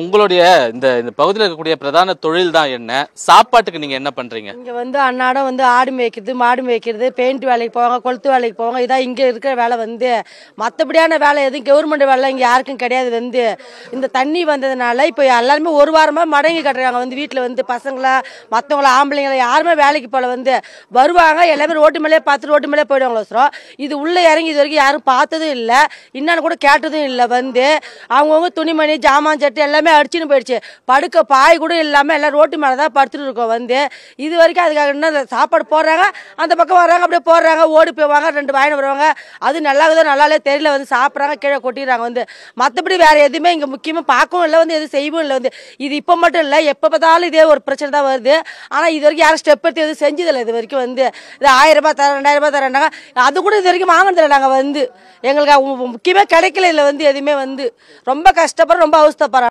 உங்களுடைய இந்த இந்த பகுதியில் இருக்கக்கூடிய பிரதான தொழில் தான் என்ன? சாப்பாட்டுக்கு நீங்க என்ன பண்றீங்க? இங்க அன்னாடம் ஆடு மேய்க்கிறது, மாடு மேய்க்கிறது, பெயிண்ட் வேலைக்கு போவாங்க, கொளுத்து வேலைக்கு போவாங்க. இதான் இங்க இருக்கிற வேலை. மற்றபடியான வேலை எதுவும் கவர்மெண்ட் வேலை இங்க யாருக்கும் கிடையாது. இந்த தண்ணி வந்ததுனால இப்போ எல்லாருமே ஒரு வாரமா மடங்கி கட்டுறாங்க. வீட்டில் பசங்களா மற்றவங்கள ஆம்பளைங்களை யாருமே வேலைக்கு போல வருவாங்க. எல்லாமே ரோட்டு மேலே பார்த்து ரோட்டு மேலே போயிடுவாங்களோ. இது உள்ள இறங்கி இது வரைக்கும் யாரும் பார்த்ததும் இல்லை, இன்னும் கூட கேட்டதும் இல்லை. அவங்கவுங்க துணிமணி ஜாமான் சட்டு எல்லாமே அடிச்சுன்னு போயிடுச்சு. படுக்க பாய் கூட இல்லாம எல்லாம் ரோட்டு மேலதான் படுத்துட்டு இருக்கோம். இது வரைக்கும் அதுக்காக என்ன சாப்பாடு போடுறாங்க, அந்த பக்கம் வர்றாங்க, அப்படியே போடுறாங்க, ஓடி போவாங்க, 2 வாயின்னு வருவாங்க. அது நல்லாக்குதோ நல்லாலே தெரியல, சாப்பிட்றாங்க, கீழே கொட்டிடுறாங்க. மற்றபடி வேற எதுவுமே இங்க முக்கியமா பார்க்கவும் இல்லை, எதுவும் செய்யவும் இல்லை. இது இப்ப மட்டும் இல்லை, எப்ப பார்த்தாலும் இதே ஒரு பிரச்சனை தான் வருது. ஆனா இது வரைக்கும் யாரும் ஸ்டெப் எடுத்து எதுவும் செஞ்சதில்லை. இது வரைக்கும் இது 1000 ரூபாய் தரேன், 2000 ரூபாய் தரேன்டாங்க. அது கூட இது வரைக்கும் வாங்கினதில்லை. நாங்க எங்களுக்கு முக்கியமா கிடைக்கல. இல்லை எதுவுமே ரொம்ப கஷ்டப்படுறோம், ரொம்ப அவஸ்தைப்படுறோம்.